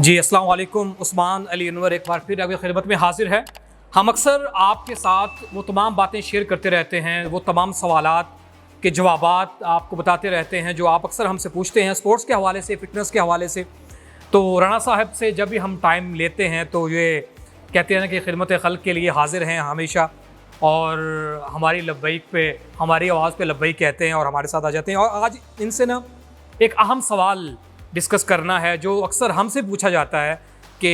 जी अस्सलाम वालेकुम। उस्मान अली अनवर एक बार फिर आपकी खिदमत में हाजिर है। हम अक्सर आपके साथ वो तमाम बातें शेयर करते रहते हैं, वो तमाम सवालात के जवाबात आपको बताते रहते हैं जो आप अक्सर हमसे पूछते हैं स्पोर्ट्स के हवाले से, फ़िटनेस के हवाले से। तो राना साहब से जब भी हम टाइम लेते हैं तो ये कहते हैं ना कि खिदमत खल्क़ के लिए हाजिर हैं हमेशा, और हमारी लब्बैक पे, हमारी आवाज़ पे लब्बैक कहते हैं और हमारे साथ आ जाते हैं। और आज इनसे ना एक अहम सवाल डिस्कस करना है जो अक्सर हमसे पूछा जाता है कि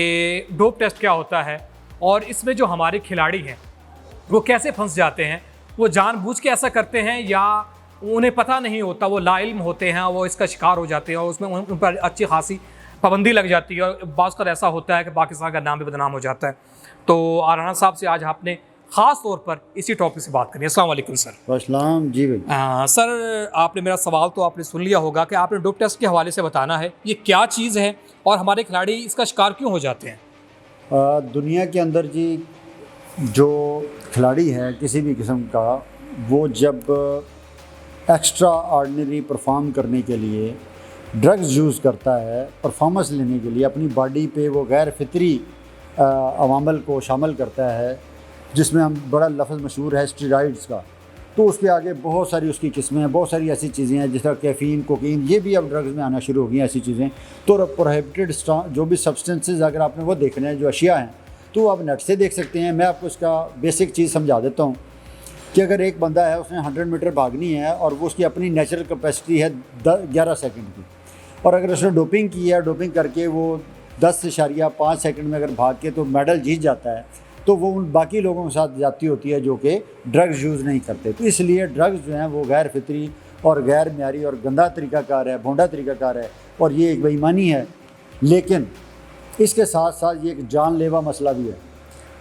डोप टेस्ट क्या होता है, और इसमें जो हमारे खिलाड़ी हैं वो कैसे फंस जाते हैं। वो जानबूझ के ऐसा करते हैं या उन्हें पता नहीं होता, वो लाइल्म होते हैं, वो इसका शिकार हो जाते हैं और उसमें उन पर अच्छी खासी पाबंदी लग जाती है, और बाज़ का ऐसा होता है कि पाकिस्तान का नाम भी बदनाम हो जाता है। तो राना साहब से आज आपने ख़ास तौर पर इसी टॉपिक से बात करनी है। अस्सलाम वालेकुम सर। अस्सलाम जी भाई। सर, आपने मेरा सवाल तो आपने सुन लिया होगा कि आपने डोप टेस्ट के हवाले से बताना है ये क्या चीज़ है और हमारे खिलाड़ी इसका शिकार क्यों हो जाते हैं। दुनिया के अंदर जी जो खिलाड़ी है किसी भी किस्म का, वो जब एक्स्ट्रा ऑर्डिनरी परफॉर्म करने के लिए ड्रग्स यूज़ करता है, परफॉर्मेंस लेने के लिए अपनी बॉडी पे वो गैर फितरी अवामल को शामिल करता है, जिसमें हम बड़ा लफ्ज़ मशहूर है स्टेरॉइड्स का। तो उसके आगे बहुत सारी उसकी किस्में हैं, बहुत सारी ऐसी चीज़ें हैं जिस तरह कैफ़ीन, कोकीन, ये भी अब ड्रग्स में आना शुरू हो गई हैं ऐसी चीज़ें। तो प्रोहिबिटेड जो भी सब्सटेंसेस अगर आपने वो देखने हैं, जो अशिया हैं, तो आप नेट से देख सकते हैं। मैं आपको इसका बेसिक चीज़ समझा देता हूँ कि अगर एक बंदा है, उसने 100 मीटर भागनी है और वो उसकी अपनी नेचुरल कैपेसिटी है 11 सेकंड की, और अगर उसने डोपिंग की है, डोपिंग करके वो 10.5 सेकंड में अगर भाग के तो मेडल जीत जाता है, तो वो उन बाकी लोगों के साथ जाती होती है जो कि ड्रग्स यूज़ नहीं करते। तो इसलिए ड्रग्स जो हैं वो गैर फितरी और गैर म्यारी और गंदा तरीक़ाकार है, भोंडा तरीक़ाकार है, और ये एक बेईमानी है। लेकिन इसके साथ साथ ये एक जानलेवा मसला भी है।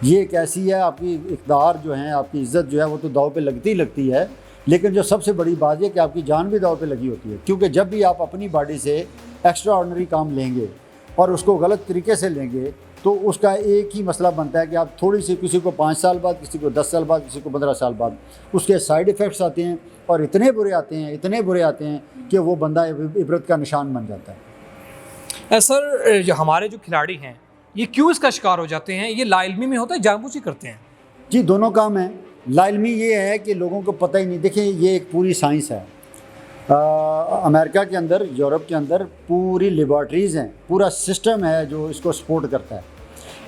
ये एक ऐसी है, आपकी इक़्तिदार जो है, आपकी इज़्ज़त जो है वो तो दाव पे लगती ही लगती है, लेकिन जो सबसे बड़ी बात है कि आपकी जान भी दाव पे लगी होती है। क्योंकि जब भी आप अपनी बॉडी से एक्स्ट्रा ऑर्डिनरी काम लेंगे और उसको गलत तरीके से लेंगे, तो उसका एक ही मसला बनता है कि आप थोड़ी सी, किसी को 5 साल बाद, किसी को 10 साल बाद, किसी को 15 साल बाद उसके साइड इफ़ेक्ट्स आते हैं, और इतने बुरे आते हैं, इतने बुरे आते हैं कि वो बंदा इबरत का निशान बन जाता है। सर, जो हमारे जो खिलाड़ी हैं ये क्यों इसका शिकार हो जाते हैं? ये लाइल्मी में होता है, जानबूझ के करते हैं? जी, दोनों काम हैं। लाइल्मी ये है कि लोगों को पता ही नहीं। देखिए, ये एक पूरी साइंस है। अमेरिका के अंदर, यूरोप के अंदर पूरी लेबॉर्ट्रीज़ हैं, पूरा सिस्टम है जो इसको सपोर्ट करता है।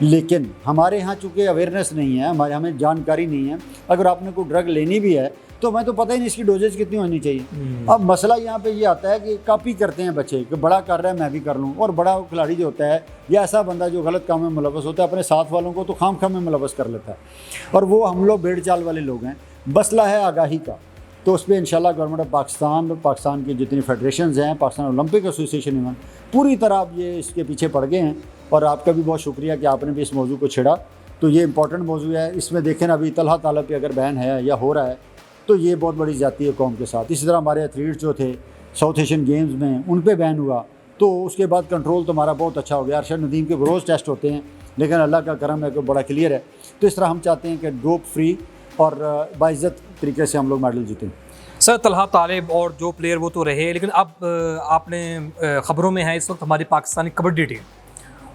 लेकिन हमारे यहाँ चूँकि अवेयरनेस नहीं है, हमें जानकारी नहीं है। अगर आपने कोई ड्रग लेनी भी है तो हमें तो पता ही नहीं इसकी डोजेज कितनी होनी चाहिए। अब मसला यहाँ पे ये आता है कि कॉपी करते हैं बच्चे कि बड़ा कर रहा है मैं भी कर लूँ, और बड़ा खिलाड़ी जो होता है या ऐसा बंदा जो गलत काम में मुलव्वस होता है, अपने साथ वालों को तो खाम में मुलव्वस कर लेता है, और वो हम लोग भेड़ चाल वाले लोग हैं। मसला है आगाही का। तो उस पर इंशाल्लाह गवर्नमेंट ऑफ पाकिस्तान की जितनी फेडरेशंस हैं, पाकिस्तान ओलंपिक एसोसिएशन इवन, पूरी तरह अब ये इसके पीछे पड़ गए हैं। और आपका भी बहुत शुक्रिया कि आपने भी इस मौजू को छेड़ा। तो ये इंपॉर्टेंट मौजू है। इसमें देखें ना, अभी तलहा तालब पे अगर बैन है या हो रहा है तो ये बहुत बड़ी ज़्यादती है कौम के साथ। इसी तरह हमारे एथलीट्स जो थे साउथ एशियन गेम्स में, उन पे बैन हुआ, तो उसके बाद कंट्रोल तो हमारा बहुत अच्छा हो गया। अरशद नदीम के रोज़ टेस्ट होते हैं, लेकिन अल्लाह का करम है कि बड़ा क्लियर है। तो इस तरह हम चाहते हैं कि डोप फ्री और बाइज़्ज़त तरीके से हम लोग मेडल जीतें। सर, तलहा तालिब और जो प्लेयर वो तो रहे, लेकिन अब आपने ख़बरों में है इस वक्त हमारी पाकिस्तानी कबड्डी टीम,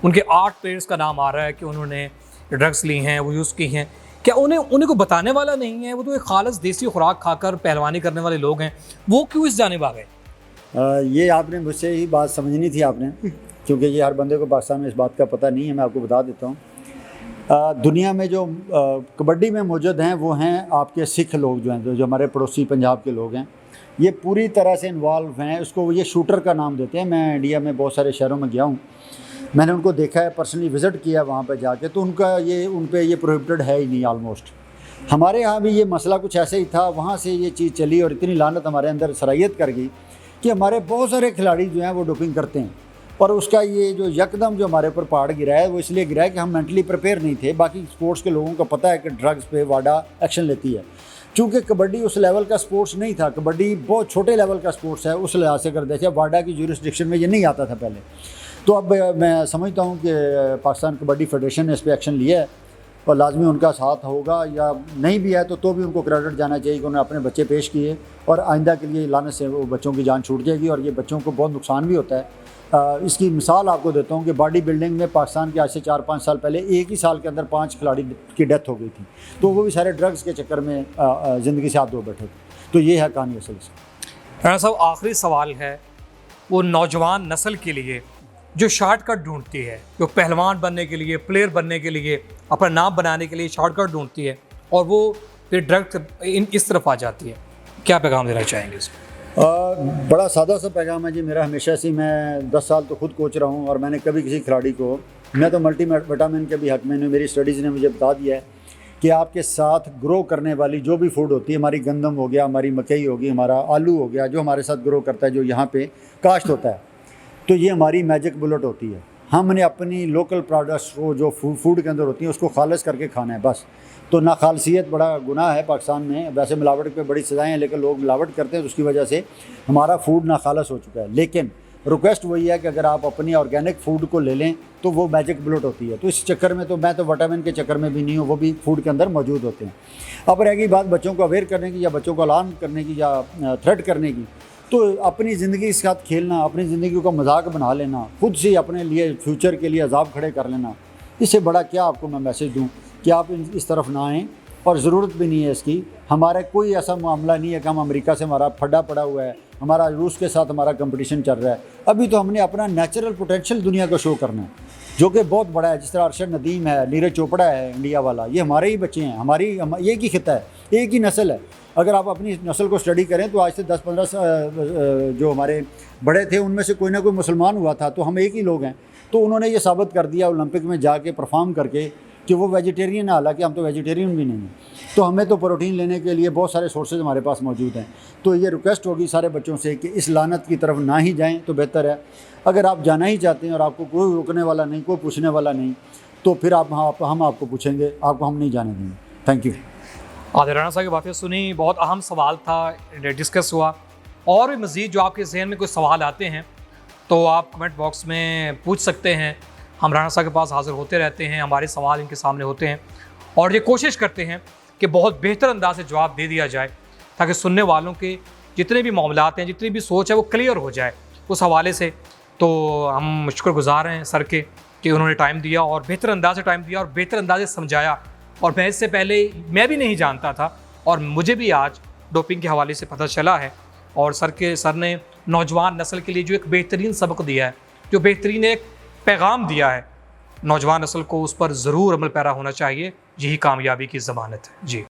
उनके 8 प्लेयर्स का नाम आ रहा है कि उन्होंने ड्रग्स ली हैं, वो यूज़ की हैं। क्या उन्हें को बताने वाला नहीं है? वो तो एक खालस देसी खुराक खाकर पहलवानी करने वाले लोग हैं, वो क्यों इस जानिब आ गए? ये आपने मुझसे ही बात समझनी थी आपने, क्योंकि ये हर बंदे को पाकिस्तान में इस बात का पता नहीं है। मैं आपको बता देता हूँ, दुनिया में जो कबड्डी में मौजूद हैं वो हैं आपके सिख लोग जो हैं, जो हमारे पड़ोसी पंजाब के लोग हैं। ये पूरी तरह से इन्वॉल्व हैं। उसको ये शूटर का नाम देते हैं। मैं इंडिया में बहुत सारे शहरों में गया हूँ, मैंने उनको देखा है, पर्सनली विज़िट किया वहाँ पर जाके, तो उन पे ये प्रोहिबिटेड है ही नहीं ऑलमोस्ट। हमारे यहाँ भी ये मसला कुछ ऐसे ही था, वहाँ से ये चीज़ चली और इतनी लानत हमारे अंदर सराहियत कर गई कि हमारे बहुत सारे खिलाड़ी जो हैं वो डोपिंग करते हैं। और उसका ये जो यकदम जो हमारे ऊपर पहाड़ गिरा है, वो इसलिए गिरा है कि हम मेंटली प्रिपेयर नहीं थे। बाकी स्पोर्ट्स के लोगों को पता है कि ड्रग्स पे वाडा एक्शन लेती है। चूँकि कबड्डी उस लेवल का स्पोर्ट्स नहीं था, कबड्डी बहुत छोटे लेवल का स्पोर्ट्स है, उस लिहाज से कर देते वाडा की ज्यूरिसडिक्शन में ये नहीं आता था पहले। तो अब मैं समझता हूँ कि पाकिस्तान कबड्डी फेडरेशन ने इस पर एक्शन लिया है और लाजमी उनका साथ होगा, या नहीं भी है तो भी उनको क्रेडिट जाना चाहिए कि उन्होंने अपने बच्चे पेश किए, और आइंदा के लिए लाने से वो बच्चों की जान छूट जाएगी और ये बच्चों को बहुत नुकसान भी होता है। इसकी मिसाल आपको देता हूँ कि बॉडी बिल्डिंग में पाकिस्तान के आज से 4-5 साल पहले एक ही साल के अंदर 5 खिलाड़ी की डेथ हो गई थी, तो वो भी सारे ड्रग्स के चक्कर में ज़िंदगी से हाथ धो बैठे थे। तो ये है कहानी असल से। राणा साहब, आखिरी सवाल है वो नौजवान नस्ल के लिए जो शॉर्टकट ढूंढती है, जो पहलवान बनने के लिए, प्लेयर बनने के लिए, अपना नाम बनाने के लिए शॉर्टकट ढूंढती है और वो फिर ड्रग्स इस तरफ आ जाती है, क्या पैगाम देना चाहेंगे इसमें? बड़ा सादा सा पैगाम है जी मेरा हमेशा से। मैं 10 साल तो खुद कोच रहा हूँ और मैंने कभी किसी खिलाड़ी को, मैं तो मल्टी विटामिन के भी हक में, मेरी स्टडीज़ ने मुझे बता दिया है कि आपके साथ ग्रो करने वाली जो भी फूड होती है, हमारी गंदम हो गया, हमारी मकई होगी, हमारा आलू हो गया, जो हमारे साथ ग्रो करता है, जो यहाँ पे काश्त होता है, तो ये हमारी मैजिक बुलेट होती है। हमने अपनी लोकल प्रोडक्ट्स को जो फूड के अंदर होती हैं उसको खालिश करके खाना है बस। तो नाखालसियत बड़ा गुनाह है पाकिस्तान में। वैसे मिलावट पे बड़ी सज़ाएँ हैं, लेकिन लोग मिलावट करते हैं तो उसकी वजह से हमारा फूड नाखालस हो चुका है। लेकिन रिक्वेस्ट वही है कि अगर आप अपनी ऑर्गेनिक फूड को ले लें तो वो मैजिक बुलेट होती है। तो इस चक्कर में तो मैं तो विटामिन के चक्कर में भी नहीं हूँ, वो भी फूड के अंदर मौजूद होते हैं। अब रहेगी बात बच्चों को अवेयर करने की या बच्चों को ऐलान करने की या थ्रेट करने की, तो अपनी ज़िंदगी के साथ खेलना, अपनी ज़िंदगी को मजाक बना लेना, खुद से अपने लिए फ्यूचर के लिए अजाब खड़े कर लेना, इससे बड़ा क्या आपको मैं मैसेज दूँ कि आप इस तरफ ना आएँ। और ज़रूरत भी नहीं है इसकी। हमारा कोई ऐसा मामला नहीं है कि हम अमेरिका से हमारा फड्डा पड़ा हुआ है, हमारा रूस के साथ हमारा कंपटीशन चल रहा है। अभी तो हमने अपना नेचुरल पोटेंशियल दुनिया को शो करना है, जो कि बहुत बड़ा है। जिस तरह अरशद नदीम है, नीरज चोपड़ा है इंडिया वाला, ये हमारे ही बच्चे हैं, हमारी एक ही खिता है, एक ही नस्ल है। अगर आप अपनी नस्ल को स्टडी करें तो आज से 10-15 जो हमारे बड़े थे उनमें से कोई ना कोई मुसलमान हुआ था, तो हम एक ही लोग हैं। तो उन्होंने ये साबित कर दिया ओलंपिक में जाके परफॉर्म करके कि वो वेजिटेरियन है, हालांकि हम तो वेजिटेरियन भी नहीं हैं। तो हमें तो प्रोटीन लेने के लिए बहुत सारे सोर्सेज हमारे पास मौजूद हैं। तो ये रिक्वेस्ट होगी सारे बच्चों से कि इस लानत की तरफ ना ही जाएं तो बेहतर है। अगर आप जाना ही चाहते हैं और आपको कोई रोकने वाला नहीं, कोई पूछने वाला नहीं, तो फिर हम आपको पूछेंगे, आपको हम नहीं जाने देंगे। Thank you. आदिल राणा साहब की बातें सुनी, बहुत अहम सवाल था, डिस्कस हुआ। और भी मज़ीद जो आपके जहन में कोई सवाल आते हैं तो आप कमेंट बॉक्स में पूछ सकते हैं। हम राणा साहब के पास हाज़िर होते रहते हैं, हमारे सवाल इनके सामने होते हैं और ये कोशिश करते हैं कि बहुत बेहतर अंदाज से जवाब दे दिया जाए, ताकि सुनने वालों के जितने भी मामलात हैं, जितनी भी सोच है, वो क्लियर हो जाए उस हवाले से। तो हम शुक्रगुज़ार हैं सर के कि उन्होंने टाइम दिया और बेहतर अंदाज से टाइम दिया और बेहतर अंदाज से समझाया। और मैं इससे पहले मैं भी नहीं जानता था और मुझे भी आज डोपिंग के हवाले से पता चला है। और सर ने नौजवान नस्ल के लिए जो एक बेहतरीन सबक दिया है, जो बेहतरीन एक पैगाम दिया है, नौजवान नस्ल को उस पर ज़रूर अमल पैरा होना चाहिए। यही कामयाबी की ज़मानत है जी।